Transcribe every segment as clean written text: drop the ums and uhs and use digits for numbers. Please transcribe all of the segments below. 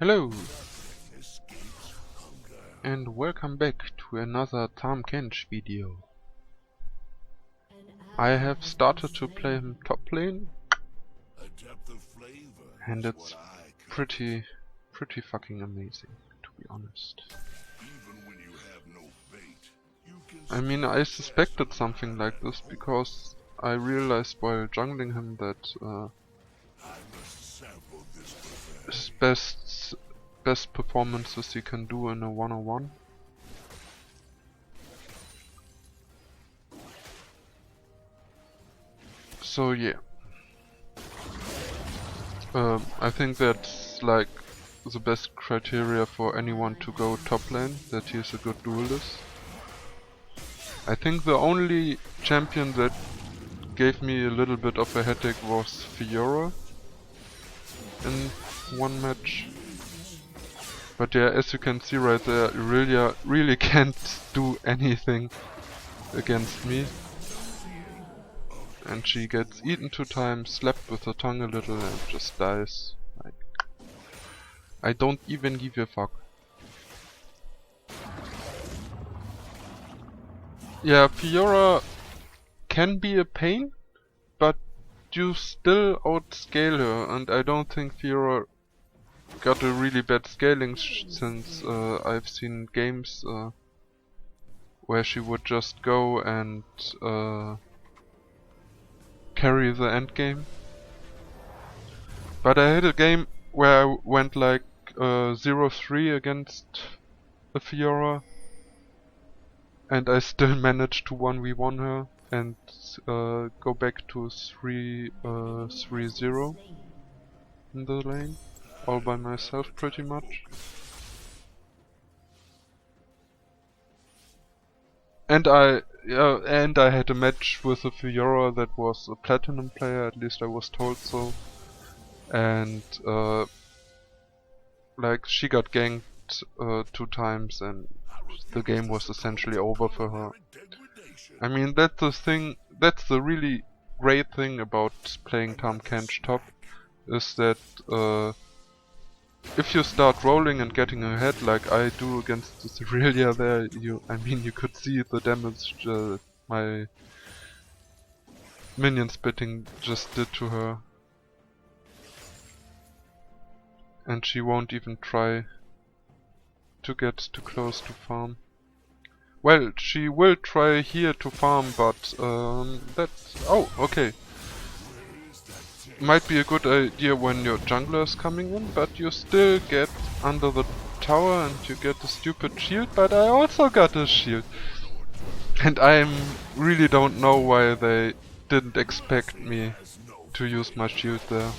Hello, and welcome back to another Tahm Kench video. I have started to play him top lane, and it's pretty fucking amazing, to be honest. I mean, I suspected something like this because I realized while jungling him that his best performances he can do in a 1-on-1. So yeah, I think that's like the best criteria for anyone to go top lane, that he's a good duelist. I think the only champion that gave me a little bit of a headache was Fiora in one match. But yeah, as you can see right there, Irelia really can't do anything against me. And she gets eaten 2 times, slapped with her tongue a little and just dies. Like, I don't even give a fuck. Yeah, Fiora can be a pain, but you still outscale her, and I don't think Fiora got a really bad scaling since I've seen games where she would just go and carry the end game. But I had a game where I went like 0-3 against a Fiora, and I still managed to 1v1 her and go back to 3-0 in the lane, all by myself pretty much. And I had a match with a Fiora that was a platinum player, at least I was told so. And like she got ganked 2 times and the game was essentially over for her. I mean, that's the really great thing about playing Tahm Kench top, is that if you start rolling and getting ahead like I do against this Irelia there, you could see the damage my minion spitting just did to her. And she won't even try to get too close to farm. Well, she will try here to farm, but that's... Oh, okay. Might be a good idea when your jungler is coming in, but you still get under the tower and you get a stupid shield, but I also got a shield. And I really don't know why they didn't expect me to use my shield there.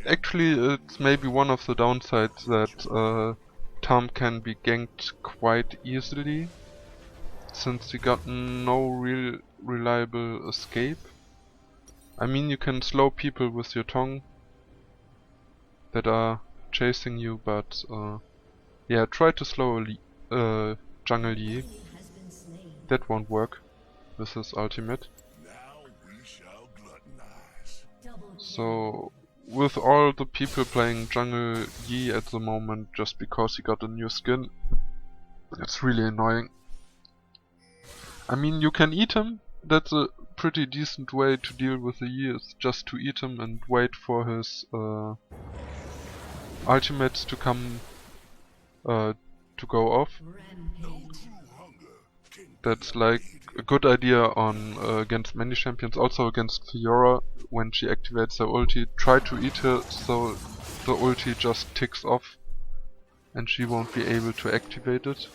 Actually, it's maybe one of the downsides that Tahm can be ganked quite easily, since you got no real reliable escape. I mean, you can slow people with your tongue that are chasing you, but yeah, try to slow a jungle Yi. That won't work with his ultimate. So, with all the people playing jungle Yi at the moment just because he got a new skin, it's really annoying. I mean, you can eat him, that's a pretty decent way to deal with the Yi, is just to eat him and wait for his ultimates to come to go off. That's like a good idea on against many champions, also against Fiora. When she activates her ulti, try to eat her so the ulti just ticks off and she won't be able to activate it.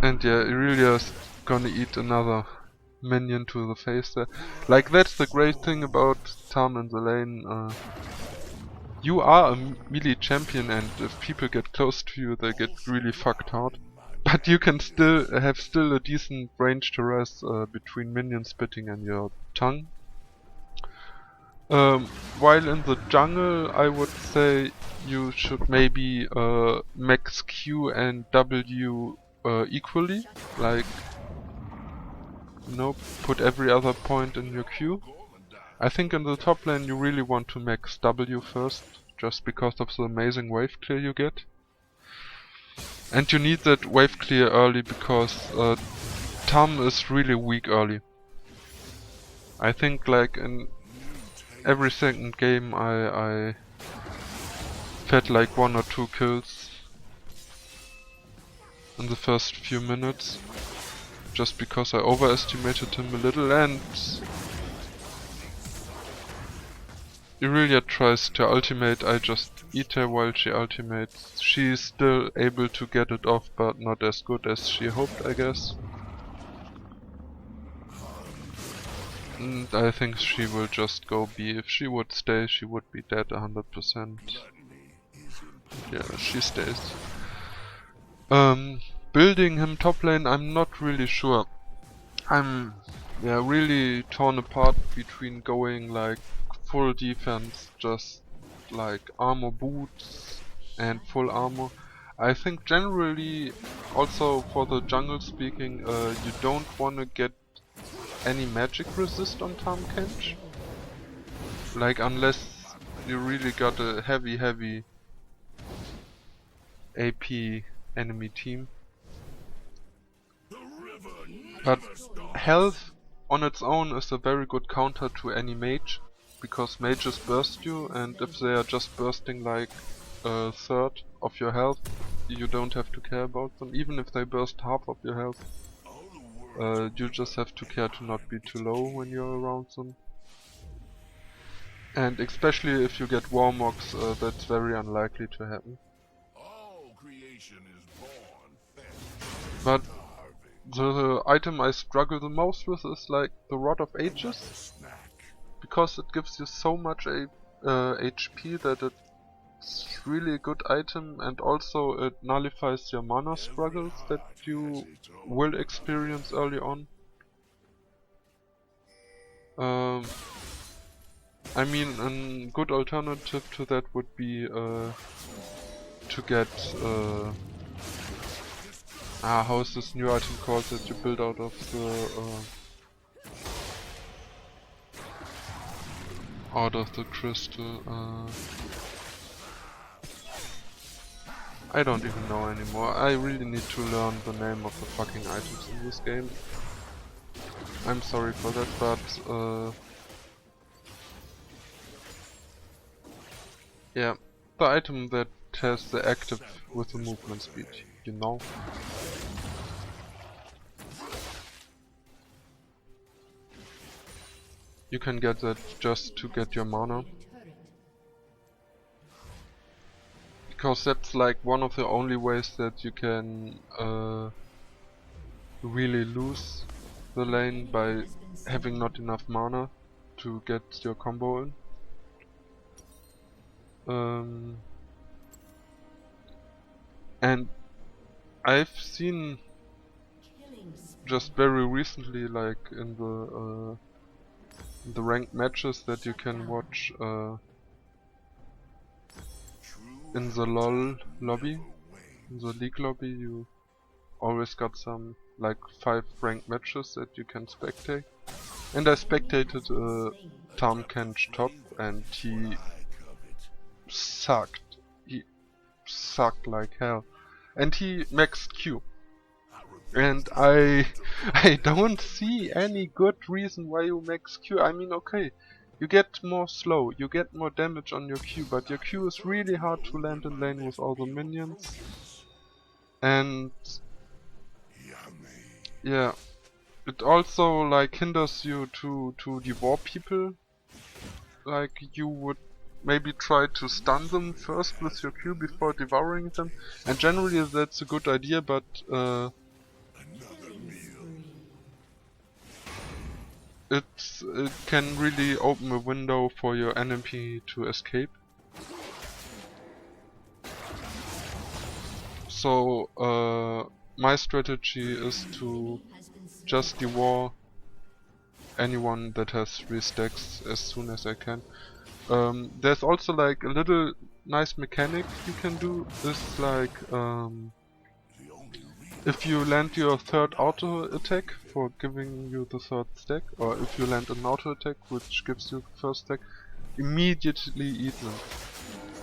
And yeah, Irelia's gonna eat another minion to the face there. Like, that's the great thing about Tahm in the lane. You are a melee champion, and if people get close to you, they get really fucked hard. But you can still have a decent range to rest between minion spitting and your tongue. While in the jungle, I would say you should maybe max Q and W equally, like, you know, put every other point in your Q. I think in the top lane you really want to max W first, just because of the amazing wave clear you get. And you need that wave clear early because Tahm is really weak early. I think like in every second game I had like 1 or 2 kills in the first few minutes, just because I overestimated him a little, and Irelia tries to ultimate, I just eat her while she ultimates. She's still able to get it off, but not as good as she hoped, I guess. And I think she will just go B. If she would stay, she would be dead 100%. Yeah, she stays. Building him top lane, I'm not really sure. I'm really torn apart between going like full defense, just like armor boots and full armor. I think generally, also for the jungle speaking, you don't want to get any magic resist on Tahm Kench. Like unless you really got a heavy AP enemy team. But health on its own is a very good counter to any mage, because mages burst you, and if they are just bursting like a third of your health, you don't have to care about them. Even if they burst half of your health, you just have to care to not be too low when you're around them. And especially if you get Warmogs, that's very unlikely to happen. But the item I struggle the most with is like the Rod of Ages, because it gives you so much HP that it's really a good item, and also it nullifies your mana struggles that you will experience early on. I mean, a good alternative to that would be to get how is this new item called that you build out of the crystal? I don't even know anymore. I really need to learn the name of the fucking items in this game. I'm sorry for that, but yeah, the item that has the active with the movement speed, you know? You can get that just to get your mana. Because that's like one of the only ways that you can really lose the lane, by having not enough mana to get your combo in. And I've seen just very recently, like in the ranked matches that you can watch in the LoL lobby, in the league lobby, you always got some like 5 ranked matches that you can spectate. And I spectated Tahm Kench top, and he sucked. He sucked like hell. And he maxed Q. And I don't see any good reason why you max Q. I mean, okay, you get more slow, you get more damage on your Q, but your Q is really hard to land in lane with all the minions. And yeah, it also like hinders you to devour people. Like you would maybe try to stun them first with your Q before devouring them, and generally that's a good idea, but it can really open a window for your enemy to escape. So my strategy is to just devour anyone that has 3 stacks as soon as I can. There's also like a little nice mechanic you can do. Is like if you land your third auto attack for giving you the third stack, or if you land an auto attack which gives you the first stack, immediately eat them.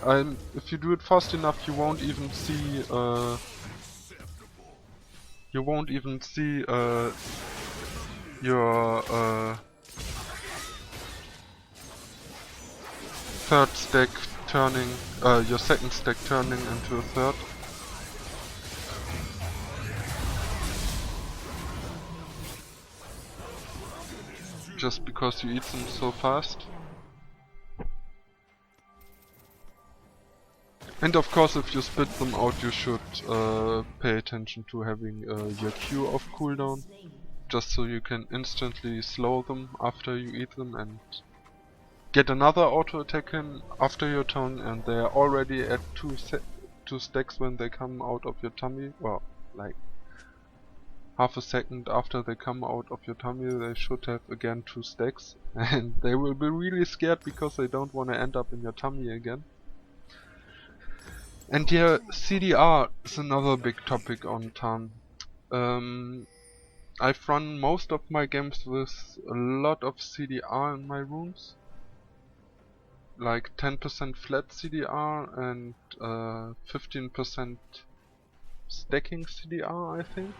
And if you do it fast enough, you won't even see your third stack turning, your second stack turning into a third. Just because you eat them so fast. And of course, if you spit them out, you should pay attention to having your Q off cooldown, just so you can instantly slow them after you eat them and get another auto attack in after your turn, and they are already at 2 stacks when they come out of your tummy. Well, like half a second after they come out of your tummy, they should have again 2 stacks, and they will be really scared because they don't want to end up in your tummy again. And yeah, CDR is another big topic on Tahm. I've run most of my games with a lot of CDR in my rooms, like 10% flat CDR and 15% stacking CDR, I think.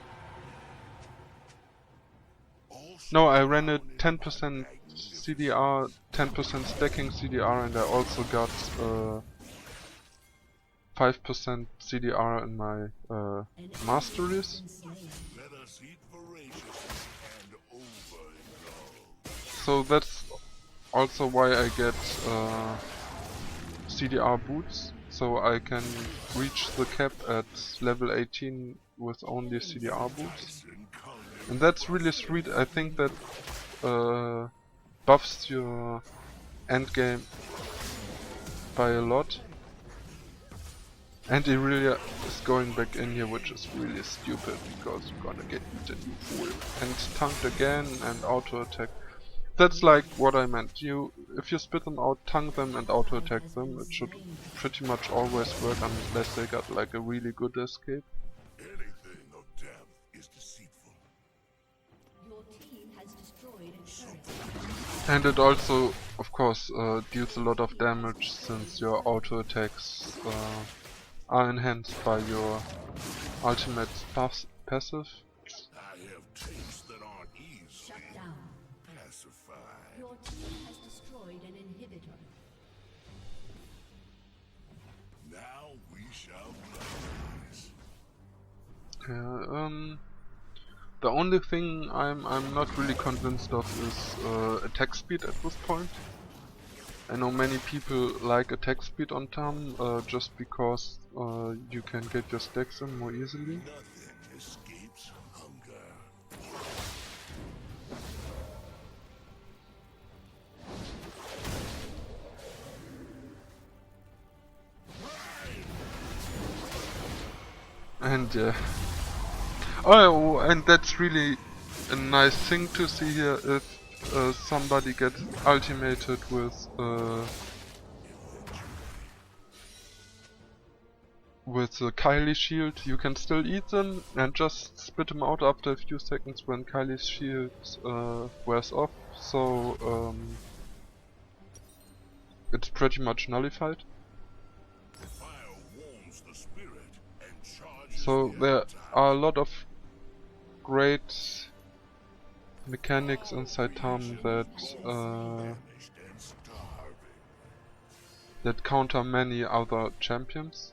No, I ran it 10% CDR, 10% stacking CDR, and I also got 5% CDR in my masteries. So that's also why I get CDR boots, so I can reach the cap at level 18 with only CDR boots. And that's really sweet. I think that buffs your endgame by a lot. And Irelia is going back in here, which is really stupid because you're gonna get eaten, you fool. And tanked again and auto attack. That's like what I meant. If you spit them out, tank them and auto attack them. It should pretty much always work unless they got like a really good escape. Anything of depth is deceitful. Your team has destroyed a turret. And it also, of course, deals a lot of damage since your auto attacks are enhanced by your ultimate passive. I have tastes that aren't easily Shut down. pacified. Your team has destroyed an inhibitor. Now we shall rise. The only thing I'm not really convinced of is attack speed at this point. I know many people like attack speed on Tahm just because you can get your stacks in more easily. Nothing escapes hunger. And yeah. Oh, and that's really a nice thing to see here. If somebody gets ultimated with the Kylie shield, you can still eat them and just spit them out after a few seconds when Kylie's shield wears off. So it's pretty much nullified. Fire warms the spirit and charges So the there appetite. are a lot of great mechanics inside Tahm that Famished and starving. that counter many other champions.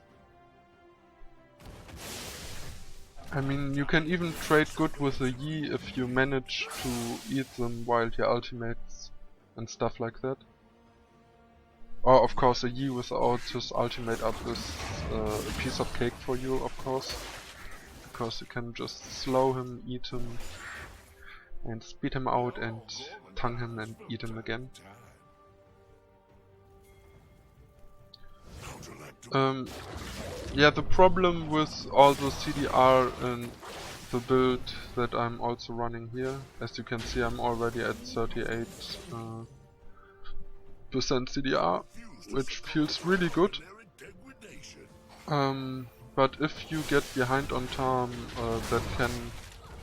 I mean, you can even trade good with a Yi if you manage to eat them while your ultimates and stuff like that. Or of course a Yi without his ultimate up is a piece of cake for you, of course. Because you can just slow him, eat him, and speed him out and tongue him and eat him again. Yeah, the problem with all the CDR in the build that I'm also running here. As you can see, I'm already at 38% CDR, which feels really good. But if you get behind on Tahm, that can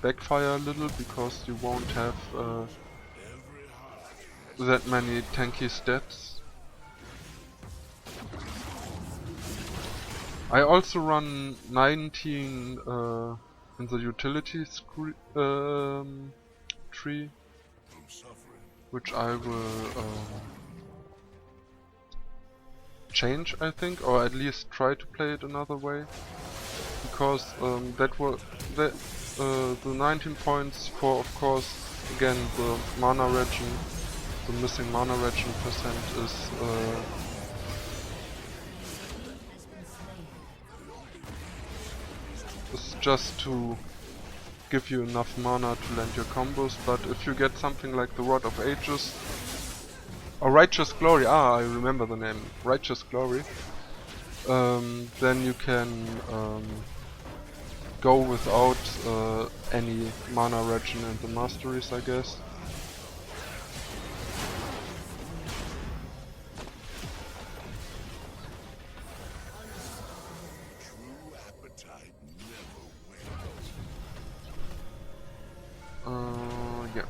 backfire a little, because you won't have that many tanky stats. I also run 19 in the utilities tree, which I will change, I think, or at least try to play it another way, because the 19 points for, of course, again the mana regen, the missing mana regen percent is just to give you enough mana to land your combos. But if you get something like the Rod of Ages or Righteous Glory, I remember the name, Righteous Glory, then you can go without any mana regen in the masteries, I guess. Yeah.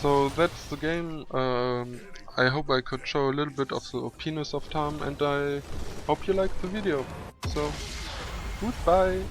So that's the game. I hope I could show a little bit of the OP-ness of Tahm, and I hope you liked the video. So, goodbye!